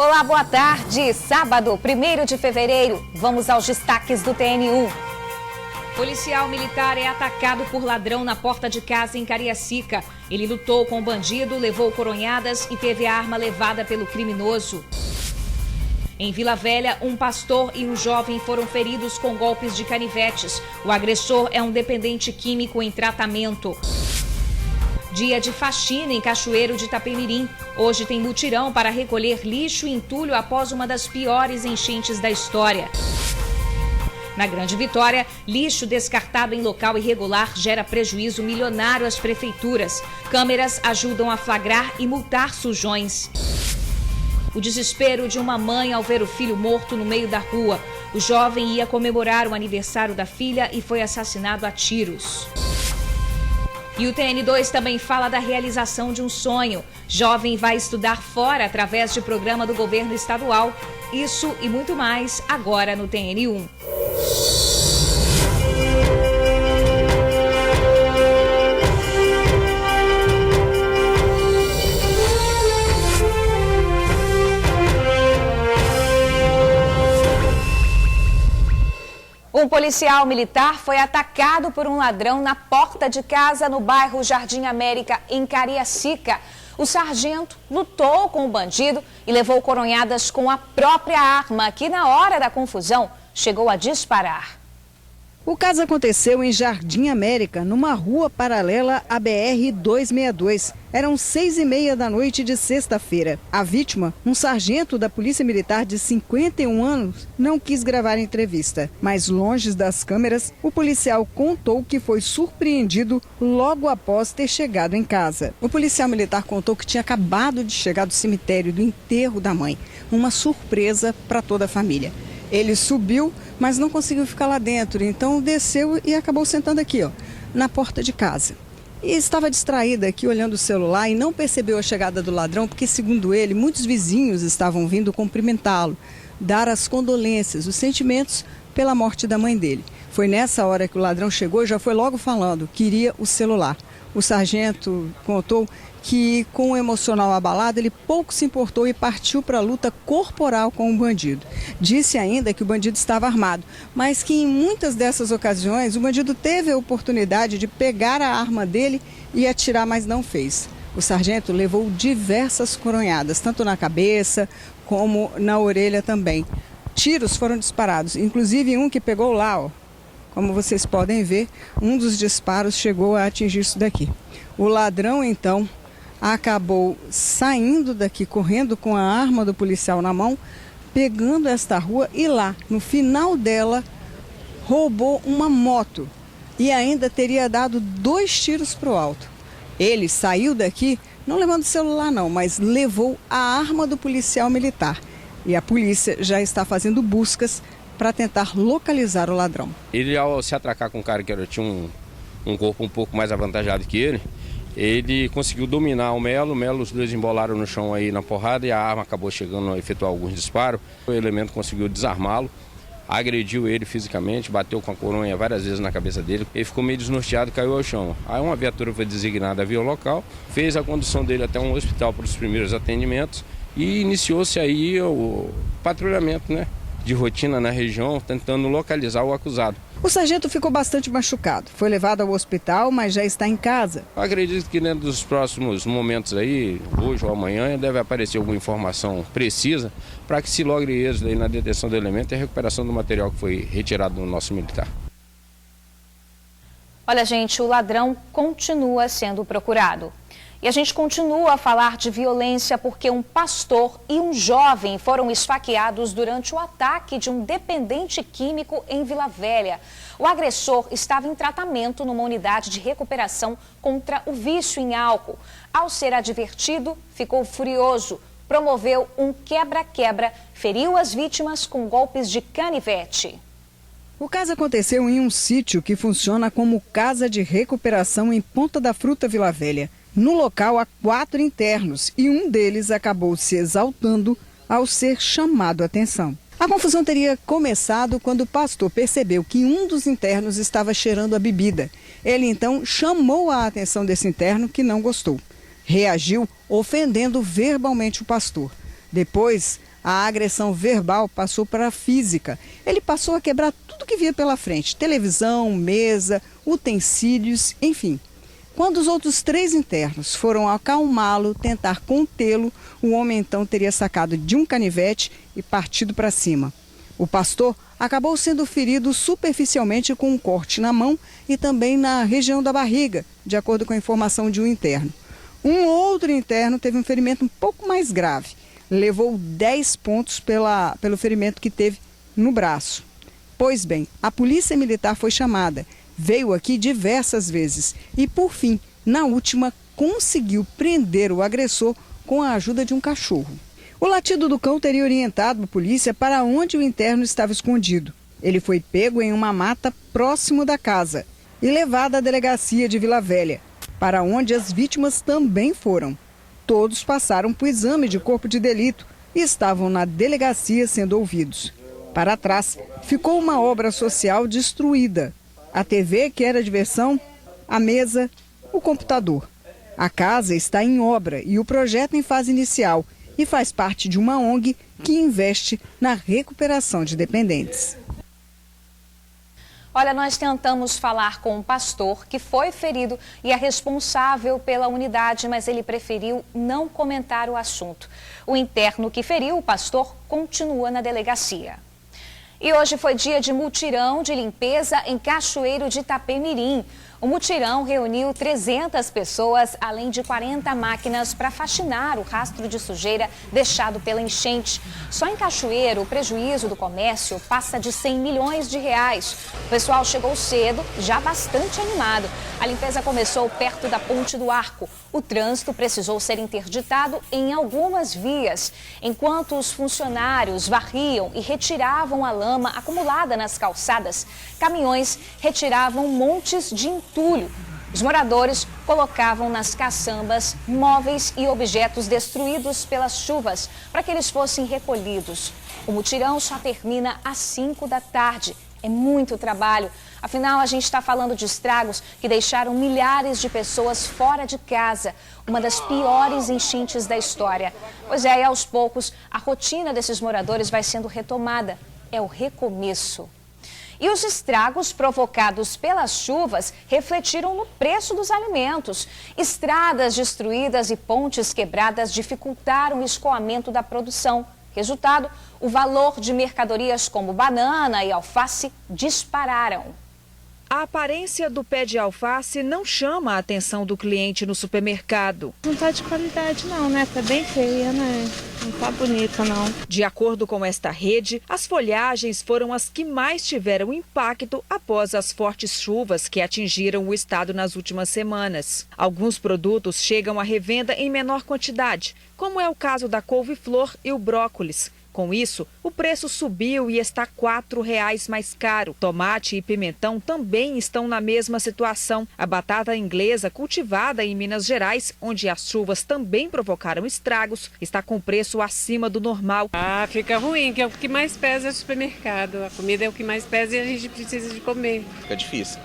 Olá, boa tarde. Sábado, 1º de fevereiro. Vamos aos destaques do TN1. Policial militar é atacado por ladrão na porta de casa em Cariacica. Ele lutou com o bandido, levou coronhadas e teve a arma levada pelo criminoso. Em Vila Velha, um pastor e um jovem foram feridos com golpes de canivetes. O agressor é um dependente químico em tratamento. Dia de faxina em Cachoeiro de Itapemirim. Hoje tem mutirão para recolher lixo e entulho após uma das piores enchentes da história. Na Grande Vitória, lixo descartado em local irregular gera prejuízo milionário às prefeituras. Câmeras ajudam a flagrar e multar sujões. O desespero de uma mãe ao ver o filho morto no meio da rua. O jovem ia comemorar o aniversário da filha e foi assassinado a tiros. E o TN2 também fala da realização de um sonho. Jovem vai estudar fora através de programa do governo estadual. Isso e muito mais agora no TN1. Um policial militar foi atacado por um ladrão na porta de casa no bairro Jardim América, em Cariacica. O sargento lutou com o bandido e levou coronhadas com a própria arma, que na hora da confusão chegou a disparar. O caso aconteceu em Jardim América, numa rua paralela à BR-262. Eram 6h30 da noite de sexta-feira. A vítima, um sargento da Polícia Militar de 51 anos, não quis gravar a entrevista. Mas longe das câmeras, o policial contou que foi surpreendido logo após ter chegado em casa. O policial militar contou que tinha acabado de chegar do cemitério do enterro da mãe. Uma surpresa para toda a família. Ele subiu, mas não conseguiu ficar lá dentro, então desceu e acabou sentando aqui, na porta de casa. E estava distraída aqui olhando o celular e não percebeu a chegada do ladrão, porque, segundo ele, muitos vizinhos estavam vindo cumprimentá-lo, dar as condolências, os sentimentos pela morte da mãe dele. Foi nessa hora que o ladrão chegou e já foi logo falando, queria o celular. O sargento contou que, com o emocional abalado, ele pouco se importou e partiu para a luta corporal com o bandido. Disse ainda que o bandido estava armado, mas que em muitas dessas ocasiões o bandido teve a oportunidade de pegar a arma dele e atirar, mas não fez. O sargento levou diversas coronhadas, tanto na cabeça como na orelha também. Tiros foram disparados, inclusive um que pegou lá, Como vocês podem ver, um dos disparos chegou a atingir isso daqui. O ladrão, então, acabou saindo daqui, correndo com a arma do policial na mão, pegando esta rua e lá, no final dela, roubou uma moto e ainda teria dado 2 tiros para o alto. Ele saiu daqui, não levando o celular não, mas levou a arma do policial militar. E a polícia já está fazendo buscas para tentar localizar o ladrão. Ele, ao se atracar com um cara que tinha um corpo um pouco mais avantajado que ele conseguiu dominar o Melo. Os dois embolaram no chão aí na porrada e a arma acabou chegando a efetuar alguns disparos. O elemento conseguiu desarmá-lo, agrediu ele fisicamente, bateu com a coronha várias vezes na cabeça dele. Ele ficou meio desnorteado e caiu ao chão. Aí uma viatura foi designada via o local, fez a condução dele até um hospital para os primeiros atendimentos e iniciou-se aí o patrulhamento, de rotina na região, tentando localizar o acusado. O sargento ficou bastante machucado. Foi levado ao hospital, mas já está em casa. Eu acredito que dentro dos próximos momentos aí, hoje ou amanhã, deve aparecer alguma informação precisa para que se logre êxito aí na detenção do elemento e a recuperação do material que foi retirado do nosso militar. Olha, gente, o ladrão continua sendo procurado. E a gente continua a falar de violência porque um pastor e um jovem foram esfaqueados durante o ataque de um dependente químico em Vila Velha. O agressor estava em tratamento numa unidade de recuperação contra o vício em álcool. Ao ser advertido, ficou furioso, promoveu um quebra-quebra, feriu as vítimas com golpes de canivete. O caso aconteceu em um sítio que funciona como casa de recuperação em Ponta da Fruta, Vila Velha. No local há 4 internos e um deles acabou se exaltando ao ser chamado a atenção. A confusão teria começado quando o pastor percebeu que um dos internos estava cheirando a bebida. Ele então chamou a atenção desse interno que não gostou. Reagiu ofendendo verbalmente o pastor. Depois, A agressão verbal passou para a física. Ele passou a quebrar tudo que via pela frente: televisão, mesa, utensílios, enfim. Quando os outros 3 internos foram acalmá-lo, tentar contê-lo, o homem então teria sacado de um canivete e partido para cima. O pastor acabou sendo ferido superficialmente com um corte na mão e também na região da barriga, de acordo com a informação de um interno. Um outro interno teve um ferimento um pouco mais grave. Levou 10 pontos pelo ferimento que teve no braço. Pois bem, a polícia militar foi chamada, veio aqui diversas vezes e, por fim, na última, conseguiu prender o agressor com a ajuda de um cachorro. O latido do cão teria orientado a polícia para onde o interno estava escondido. Ele foi pego em uma mata próximo da casa e levado à delegacia de Vila Velha, para onde as vítimas também foram. Todos passaram por exame de corpo de delito e estavam na delegacia sendo ouvidos. Para trás, ficou uma obra social destruída. A TV, que era diversão, a mesa, o computador. A casa está em obra e o projeto em fase inicial e faz parte de uma ONG que investe na recuperação de dependentes. Olha, nós tentamos falar com um pastor que foi ferido e é responsável pela unidade, mas ele preferiu não comentar o assunto. O interno que feriu o pastor continua na delegacia. E hoje foi dia de mutirão de limpeza em Cachoeiro de Itapemirim. O mutirão reuniu 300 pessoas, além de 40 máquinas para faxinar o rastro de sujeira deixado pela enchente. Só em Cachoeiro, o prejuízo do comércio passa de 100 milhões de reais. O pessoal chegou cedo, já bastante animado. A limpeza começou perto da Ponte do Arco. O trânsito precisou ser interditado em algumas vias. Enquanto os funcionários varriam e retiravam a lama acumulada nas calçadas, caminhões retiravam montes de entulho. Os moradores colocavam nas caçambas móveis e objetos destruídos pelas chuvas para que eles fossem recolhidos. O mutirão só termina às 5 da tarde. É muito trabalho. Afinal, a gente está falando de estragos que deixaram milhares de pessoas fora de casa. Uma das piores enchentes da história. Pois é, e aos poucos, a rotina desses moradores vai sendo retomada. É o recomeço. E os estragos provocados pelas chuvas refletiram no preço dos alimentos. Estradas destruídas e pontes quebradas dificultaram o escoamento da produção. Resultado, o valor de mercadorias como banana e alface dispararam. A aparência do pé de alface não chama a atenção do cliente no supermercado. Não tá de qualidade não, né? Tá bem feia, né? Não tá bonita não. De acordo com esta rede, as folhagens foram as que mais tiveram impacto após as fortes chuvas que atingiram o estado nas últimas semanas. Alguns produtos chegam à revenda em menor quantidade, como é o caso da couve-flor e o brócolis. Com isso, o preço subiu e está R$ 4,00 mais caro. Tomate e pimentão também estão na mesma situação. A batata inglesa, cultivada em Minas Gerais, onde as chuvas também provocaram estragos, está com preço acima do normal. Fica ruim, que é o que mais pesa é o supermercado. A comida é o que mais pesa e a gente precisa de comer. Fica difícil,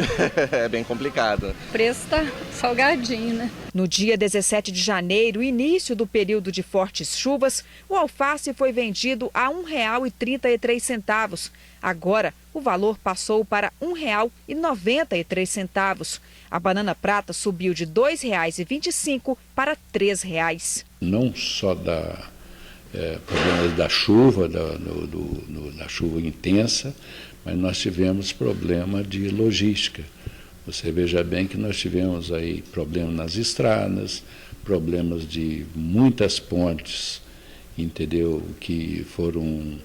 é bem complicado. O preço tá salgadinho, né? No dia 17 de janeiro, início do período de fortes chuvas, o alface foi vendido a R$ 1,33. Agora, o valor passou para R$ 1,93. A banana prata subiu de R$ 2,25 para R$ 3,00. Não só problemas da chuva, da chuva intensa, mas nós tivemos problema de logística. Você veja bem que nós tivemos aí problemas nas estradas, problemas de muitas pontes, entendeu, que foram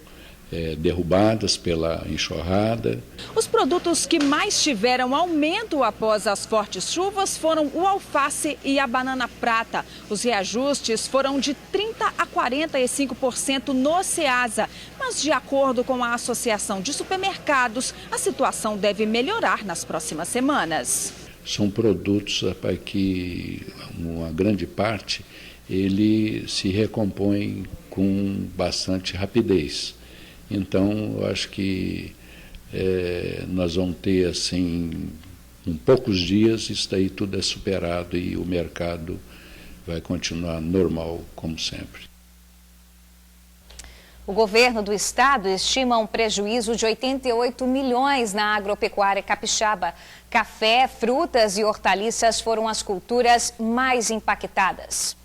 derrubadas pela enxurrada. Os produtos que mais tiveram aumento após as fortes chuvas foram o alface e a banana prata. Os reajustes foram de 30% a 45% no Ceasa. Mas, de acordo com a Associação de Supermercados, a situação deve melhorar nas próximas semanas. São produtos, rapaz, que uma grande parte ele se recompõe com bastante rapidez. Então, eu acho que nós vamos ter, assim, em poucos dias, isso daí tudo é superado e o mercado vai continuar normal, como sempre. O governo do estado estima um prejuízo de 88 milhões na agropecuária capixaba. Café, frutas e hortaliças foram as culturas mais impactadas.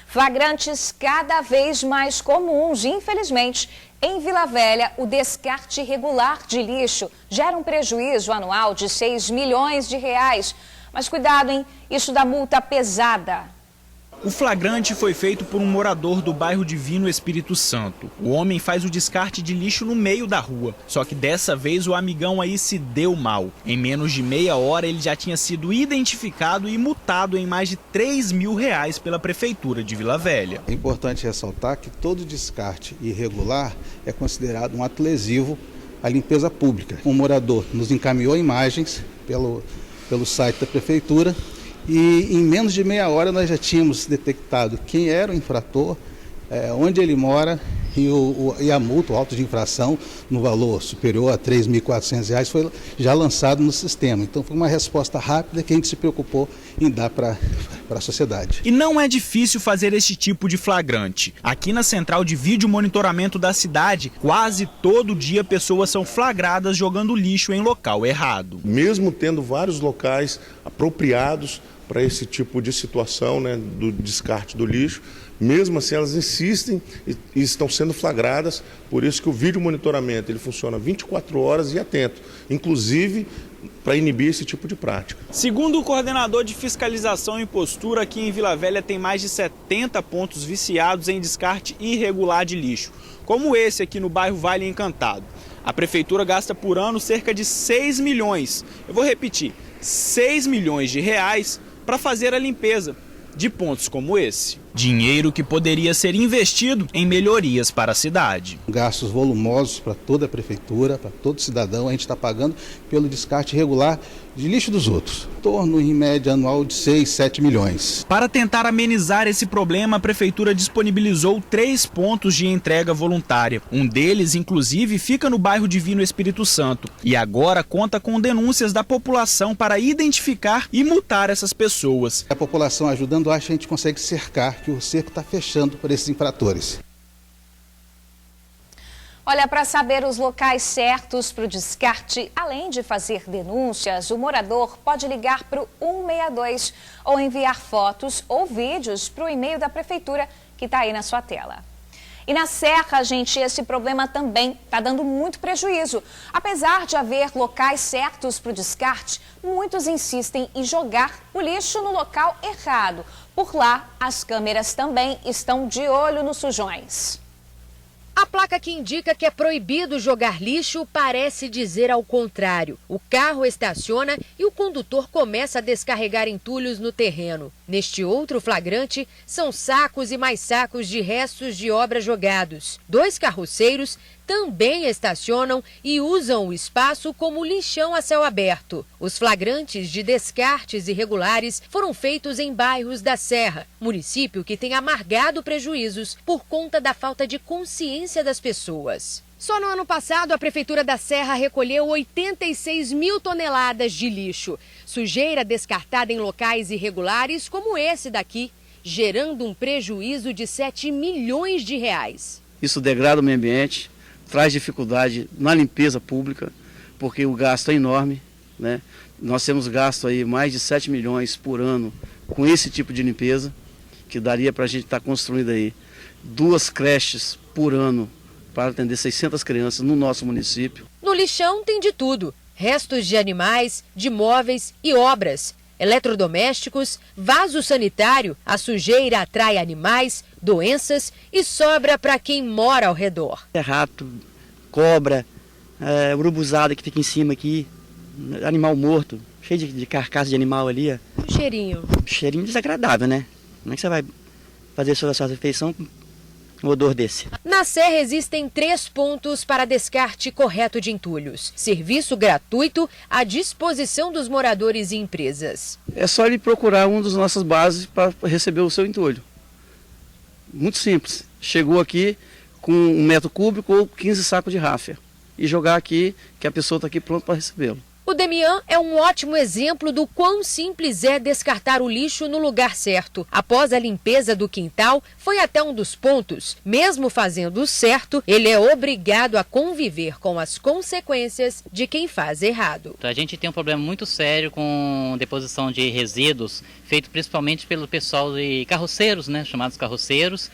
Flagrantes cada vez mais comuns, infelizmente. Em Vila Velha, o descarte irregular de lixo gera um prejuízo anual de 6 milhões de reais. Mas cuidado, hein? Isso dá multa pesada. O flagrante foi feito por um morador do bairro Divino Espírito Santo. O homem faz o descarte de lixo no meio da rua. Só que dessa vez o amigão aí se deu mal. Em menos de meia hora ele já tinha sido identificado e multado em mais de 3 mil reais pela Prefeitura de Vila Velha. É importante ressaltar que todo descarte irregular é considerado um ato lesivo à limpeza pública. Um morador nos encaminhou imagens pelo site da Prefeitura. E em menos de meia hora nós já tínhamos detectado quem era o infrator, onde ele mora e a multa, o auto de infração no valor superior a R$ 3.400 foi já lançado no sistema. Então foi uma resposta rápida que a gente se preocupou em dar para a sociedade. E não é difícil fazer esse tipo de flagrante. Aqui na central de vídeo monitoramento da cidade, quase todo dia pessoas são flagradas jogando lixo em local errado. Mesmo tendo vários locais apropriados para esse tipo de situação, né, do descarte do lixo, mesmo assim elas insistem e estão sendo flagradas. Por isso que o vídeo monitoramento ele funciona 24 horas e atento, inclusive para inibir esse tipo de prática. Segundo o coordenador de fiscalização e postura, aqui em Vila Velha tem mais de 70 pontos viciados em descarte irregular de lixo, como esse aqui no bairro Vale Encantado. A prefeitura gasta por ano cerca de 6 milhões, eu vou repetir, 6 milhões de reais para fazer a limpeza de pontos como esse. Dinheiro que poderia ser investido em melhorias para a cidade. Gastos volumosos para toda a prefeitura, para todo cidadão, a gente está pagando pelo descarte irregular de lixo dos outros. Em torno, em média, anual de 6, 7 milhões. Para tentar amenizar esse problema, a prefeitura disponibilizou 3 pontos de entrega voluntária. Um deles, inclusive, fica no bairro Divino Espírito Santo. E agora conta com denúncias da população para identificar e multar essas pessoas. A população ajudando, acho que a gente consegue cercar, que o cerco está fechando por esses infratores. Olha, para saber os locais certos para o descarte, além de fazer denúncias, o morador pode ligar para o 162 ou enviar fotos ou vídeos para o e-mail da prefeitura que está aí na sua tela. E na Serra, gente, esse problema também está dando muito prejuízo. Apesar de haver locais certos para o descarte, muitos insistem em jogar o lixo no local errado. Por lá, as câmeras também estão de olho nos sujões. A placa que indica que é proibido jogar lixo parece dizer ao contrário. O carro estaciona e o condutor começa a descarregar entulhos no terreno. Neste outro flagrante, são sacos e mais sacos de restos de obra jogados. 2 carroceiros também estacionam e usam o espaço como lixão a céu aberto. Os flagrantes de descartes irregulares foram feitos em bairros da Serra, município que tem amargado prejuízos por conta da falta de consciência das pessoas. Só no ano passado, a Prefeitura da Serra recolheu 86 mil toneladas de lixo, sujeira descartada em locais irregulares como esse daqui, gerando um prejuízo de 7 milhões de reais. Isso degrada o meio ambiente, traz dificuldade na limpeza pública, porque o gasto é enorme, né? Nós temos gasto aí mais de 7 milhões por ano com esse tipo de limpeza, que daria para a gente estar construindo aí 2 creches por ano para atender 600 crianças no nosso município. No lixão tem de tudo, restos de animais, de móveis e obras. Eletrodomésticos, vaso sanitário, a sujeira atrai animais, doenças e sobra para quem mora ao redor. É rato, cobra, urubuzada que fica em cima aqui, animal morto, cheio de carcaça de animal ali. Um cheirinho. Cheirinho desagradável, né? Como é que você vai fazer a sua refeição com um odor desse? Na Serra existem 3 pontos para descarte correto de entulhos. Serviço gratuito à disposição dos moradores e empresas. É só ele procurar uma das nossas bases para receber o seu entulho. Muito simples. Chegou aqui com 1 metro cúbico ou 15 sacos de ráfia. E jogar aqui, que a pessoa está aqui pronta para recebê-lo. O Demian é um ótimo exemplo do quão simples é descartar o lixo no lugar certo. Após a limpeza do quintal, foi até um dos pontos. Mesmo fazendo certo, ele é obrigado a conviver com as consequências de quem faz errado. A gente tem um problema muito sério com deposição de resíduos, feito principalmente pelo pessoal de carroceiros, né, chamados carroceiros,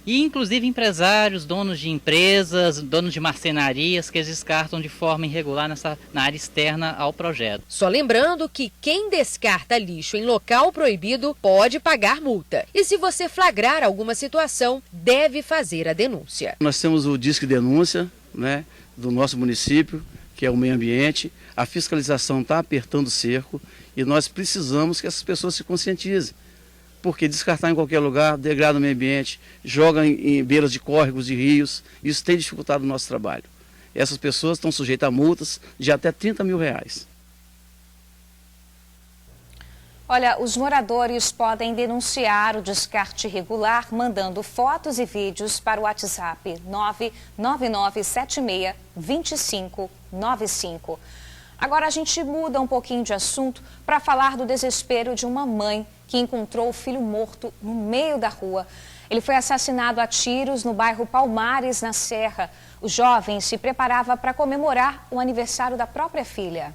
e inclusive empresários, donos de empresas, donos de marcenarias que eles descartam de forma irregular na área externa ao projeto. Só lembrando que quem descarta lixo em local proibido pode pagar multa. E se você flagrar alguma situação, deve fazer a denúncia. Nós temos o Disque Denúncia, né, do nosso município, que é o meio ambiente. A fiscalização está apertando o cerco e nós precisamos que essas pessoas se conscientizem. Porque descartar em qualquer lugar degrada o meio ambiente, joga em beiras de córregos, de rios, isso tem dificultado o nosso trabalho. Essas pessoas estão sujeitas a multas de até R$30 mil. Olha, os moradores podem denunciar o descarte irregular mandando fotos e vídeos para o WhatsApp 999762595. Agora a gente muda um pouquinho de assunto para falar do desespero de uma mãe que encontrou o filho morto no meio da rua. Ele foi assassinado a tiros no bairro Palmares, na Serra. O jovem se preparava para comemorar o aniversário da própria filha.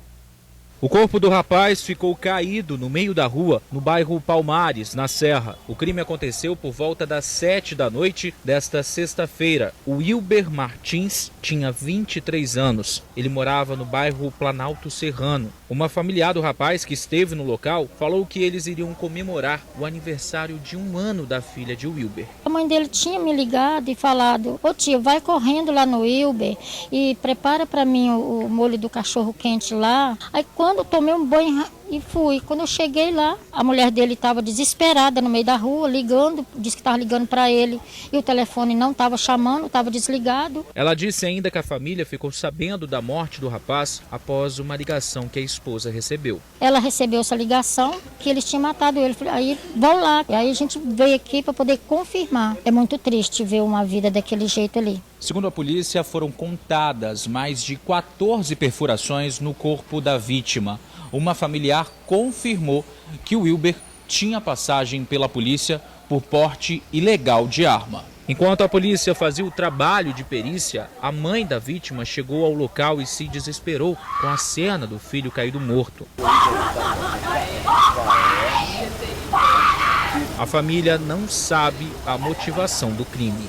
O corpo do rapaz ficou caído no meio da rua, no bairro Palmares, na Serra. O crime aconteceu por volta das 7 da noite desta sexta-feira. O Wilber Martins tinha 23 anos. Ele morava no bairro Planalto Serrano. Uma familiar do rapaz que esteve no local falou que eles iriam comemorar o aniversário de 1 ano da filha de Wilber. A mãe dele tinha me ligado e falado: ô tio, vai correndo lá no Wilber e prepara para mim o molho do cachorro quente lá. Aí quando eu tomei um banho e fui, quando eu cheguei lá, a mulher dele estava desesperada no meio da rua, ligando, disse que estava ligando para ele e o telefone não estava chamando, estava desligado. Ela disse ainda que a família ficou sabendo da morte do rapaz após uma ligação que a esposa recebeu. Ela recebeu essa ligação que eles tinham matado ele, aí vão lá, e aí a gente veio aqui para poder confirmar. É muito triste ver uma vida daquele jeito ali. Segundo a polícia, foram contadas mais de 14 perfurações no corpo da vítima. Uma familiar confirmou que o Wilber tinha passagem pela polícia por porte ilegal de arma. Enquanto a polícia fazia o trabalho de perícia, a mãe da vítima chegou ao local e se desesperou com a cena do filho caído morto. A família não sabe a motivação do crime.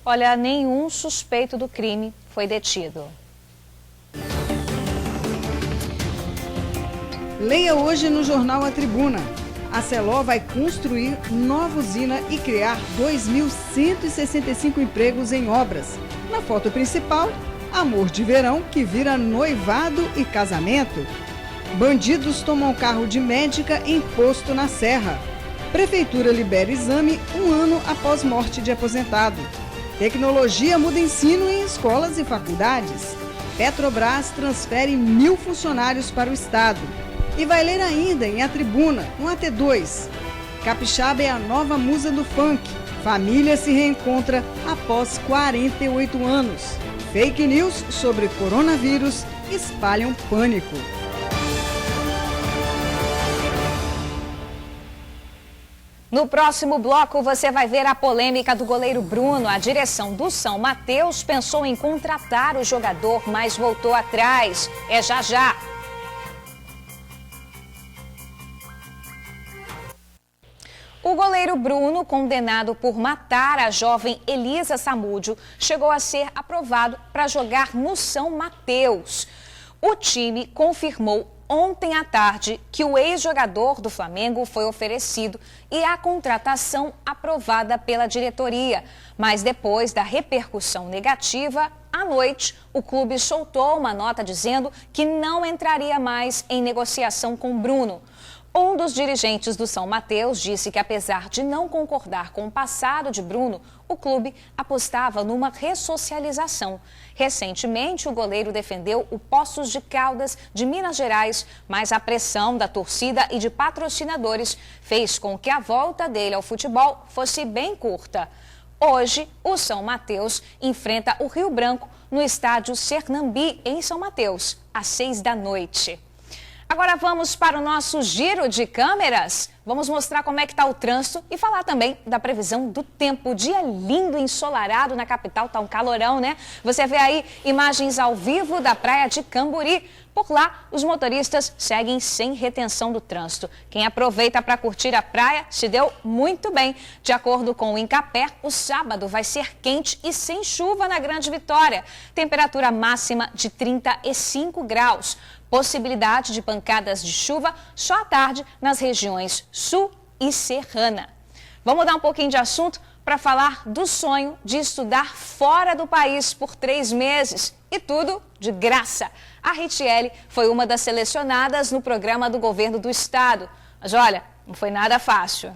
Olha, nenhum suspeito do crime foi detido. Leia hoje no jornal A Tribuna. A Celó vai construir nova usina e criar 2.165 empregos em obras. Na foto principal, amor de verão que vira noivado e casamento. Bandidos tomam carro de médica em posto na Serra. Prefeitura libera exame 1 ano após morte de aposentado. Tecnologia muda ensino em escolas e faculdades. Petrobras transfere 1.000 funcionários para o estado. E vai ler ainda em A Tribuna, no AT2. Capixaba é a nova musa do funk. Família se reencontra após 48 anos. Fake news sobre coronavírus espalham pânico. No próximo bloco, você vai ver a polêmica do goleiro Bruno. A direção do São Mateus pensou em contratar o jogador, mas voltou atrás. É já já. O goleiro Bruno, condenado por matar a jovem Elisa Samúdio, chegou a ser aprovado para jogar no São Mateus. O time confirmou ontem à tarde que o ex-jogador do Flamengo foi oferecido e a contratação aprovada pela diretoria. Mas depois da repercussão negativa, à noite, o clube soltou uma nota dizendo que não entraria mais em negociação com Bruno. Um dos dirigentes do São Mateus disse que, apesar de não concordar com o passado de Bruno, o clube apostava numa ressocialização. Recentemente, o goleiro defendeu o Poços de Caldas de Minas Gerais, mas a pressão da torcida e de patrocinadores fez com que a volta dele ao futebol fosse bem curta. Hoje, o São Mateus enfrenta o Rio Branco no estádio Sernambi, em São Mateus, às 6 da noite. Agora vamos para o nosso giro de câmeras. Vamos mostrar como é que está o trânsito e falar também da previsão do tempo. Dia lindo, ensolarado na capital, tá um calorão, né? Você vê aí imagens ao vivo da praia de Camburi. Por lá, os motoristas seguem sem retenção do trânsito. Quem aproveita para curtir a praia se deu muito bem. De acordo com o Incapé, o sábado vai ser quente e sem chuva na Grande Vitória. Temperatura máxima de 35 graus. Possibilidade de pancadas de chuva só à tarde nas regiões sul e serrana. Vamos mudar um pouquinho de assunto para falar do sonho de estudar fora do país por 3 meses. E tudo de graça. A Ritiele foi uma das selecionadas no programa do governo do estado. Mas olha, não foi nada fácil.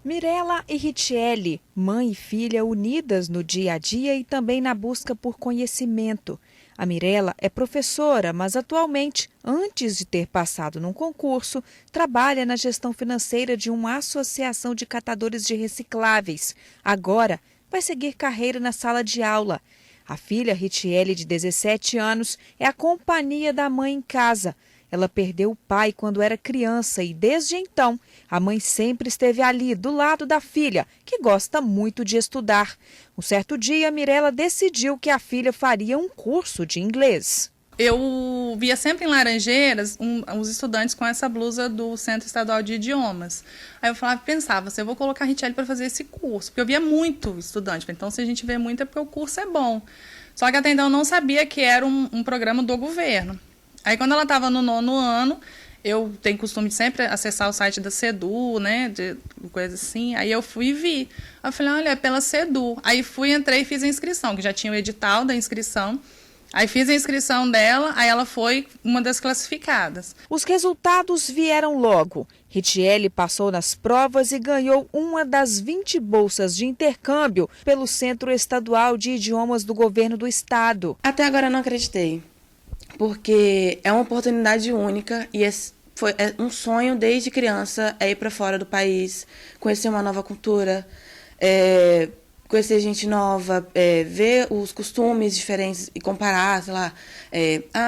Mirela e Ritiele, mãe e filha unidas no dia a dia e também na busca por conhecimento. A Mirela é professora, mas atualmente, antes de ter passado num concurso, trabalha na gestão financeira de uma associação de catadores de recicláveis. Agora, vai seguir carreira na sala de aula. A filha Ritiele, de 17 anos, é a companhia da mãe em casa. Ela perdeu o pai quando era criança e, desde então, a mãe sempre esteve ali, do lado da filha, que gosta muito de estudar. Um certo dia, Mirela decidiu que a filha faria um curso de inglês. Eu via sempre em Laranjeiras os estudantes com essa blusa do Centro Estadual de Idiomas. Aí eu pensava, eu vou colocar a Ritiele para fazer esse curso, porque eu via muito estudante. Então, se a gente vê muito é porque o curso é bom. Só que até então eu não sabia que era um programa do governo. Aí, quando ela estava no 9º ano, eu tenho costume de sempre acessar o site da CEDU, né, de coisa assim. Aí eu fui e vi. Aí eu falei, olha, é pela CEDU. Aí entrei e fiz a inscrição, que já tinha o edital da inscrição. Aí fiz a inscrição dela, aí ela foi uma das classificadas. Os resultados vieram logo. Ritiele passou nas provas e ganhou uma das 20 bolsas de intercâmbio pelo Centro Estadual de Idiomas do Governo do Estado. Até agora eu não acreditei, porque é uma oportunidade única e é um sonho desde criança ir para fora do país, conhecer uma nova cultura, conhecer gente nova, ver os costumes diferentes e comparar, sei lá,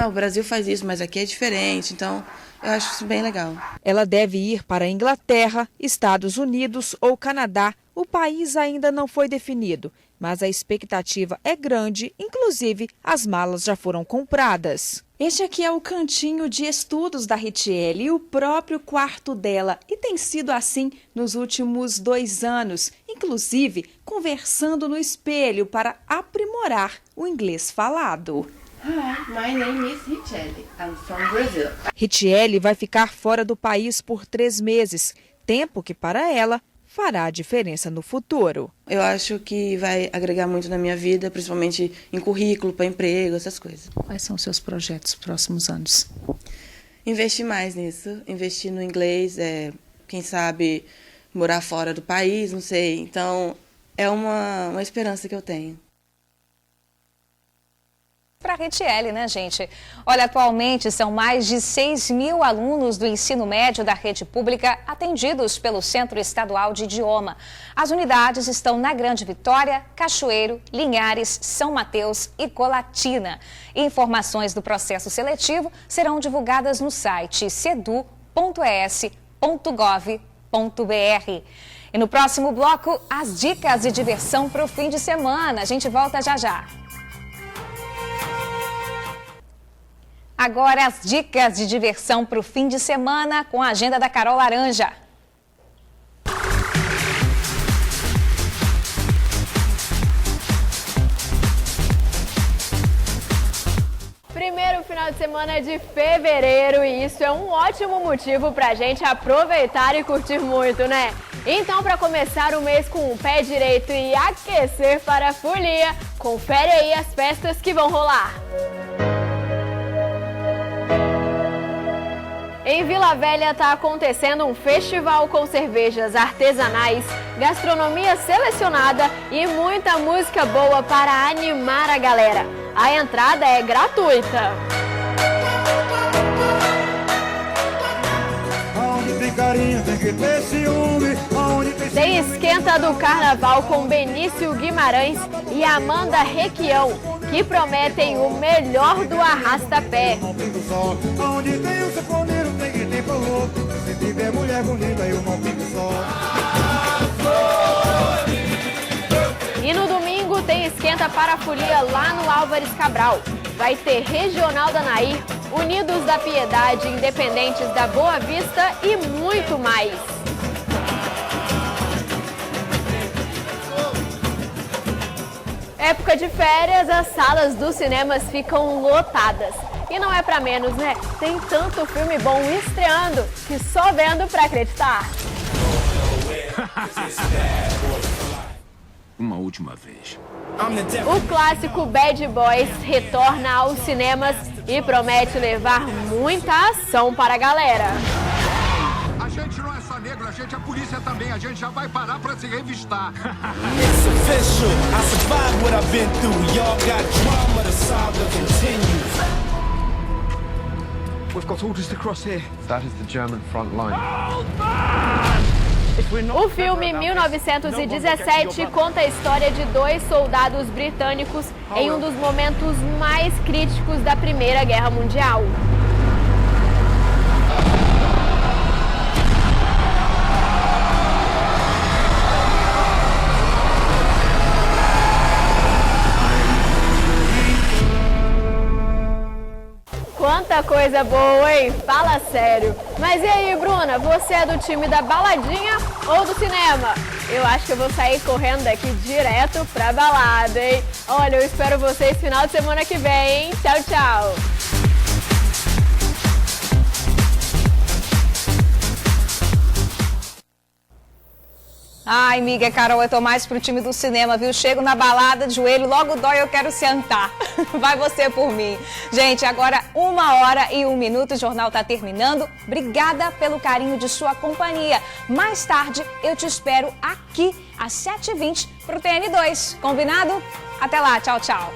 o Brasil faz isso, mas aqui é diferente, então eu acho isso bem legal. Ela deve ir para a Inglaterra, Estados Unidos ou Canadá. O país ainda não foi definido, mas a expectativa é grande, inclusive as malas já foram compradas. Este aqui é o cantinho de estudos da Ritiele e o próprio quarto dela. E tem sido assim nos últimos 2 anos, inclusive conversando no espelho para aprimorar o inglês falado. Hi, my name is Ritiele. I'm from Brazil. Ritiele vai ficar fora do país por 3 meses, tempo que para ela fará a diferença no futuro. Eu acho que vai agregar muito na minha vida, principalmente em currículo, para emprego, essas coisas. Quais são os seus projetos próximos anos? Investir mais nisso, investir no inglês, quem sabe morar fora do país, não sei. Então, é uma esperança que eu tenho. Para a Ritiele, né, gente? Olha, atualmente são mais de 6.000 alunos do ensino médio da rede pública atendidos pelo Centro Estadual de Idioma. As unidades estão na Grande Vitória, Cachoeiro, Linhares, São Mateus e Colatina. Informações do processo seletivo serão divulgadas no site cedu.es.gov.br. E no próximo bloco, as dicas de diversão para o fim de semana. A gente volta já já. Agora as dicas de diversão para o fim de semana com a agenda da Carol Laranja. Primeiro final de semana de fevereiro e isso é um ótimo motivo para a gente aproveitar e curtir muito, né? Então, para começar o mês com o pé direito e aquecer para a folia, confere aí as festas que vão rolar. Em Vila Velha está acontecendo um festival com cervejas artesanais, gastronomia selecionada e muita música boa para animar a galera. A entrada é gratuita. Onde tem carinho tem que ter ciúme, onde tem Tem esquenta do carnaval com Benício Guimarães e Amanda Requião, que prometem o melhor do arrasta-pé. Onde tem o sanfoneiro tem que ter forró. Se tiver mulher bonita eu não fico só. E no domingo tem esquenta para a folia lá no Álvares Cabral. Vai ter Regional da Nair, Unidos da Piedade, Independentes da Boa Vista e muito mais. Época de férias, as salas dos cinemas ficam lotadas. E não é pra menos, né? Tem tanto filme bom estreando que só vendo pra acreditar. Uma última vez. O clássico Bad Boys retorna aos cinemas e promete levar muita ação para a galera. A gente não é só negro, a gente é polícia também. A gente já vai parar pra se revistar. We've got orders to cross here. That is the German front line. O filme 1917 conta a história de 2 soldados britânicos em um dos momentos mais críticos da Primeira Guerra Mundial. Quanta coisa boa, hein? Fala sério. Mas e aí, Bruna, você é do time da baladinha ou do cinema? Eu acho que eu vou sair correndo daqui direto pra balada, hein? Olha, eu espero vocês final de semana que vem, hein? Tchau, tchau. Ai, amiga, Carol, eu tô mais pro time do cinema, viu? Chego na balada, de joelho, logo dói, eu quero sentar. Vai você por mim. Gente, agora 1h01, o jornal tá terminando. Obrigada pelo carinho de sua companhia. Mais tarde, eu te espero aqui às 7h20 pro TN2. Combinado? Até lá, tchau, tchau.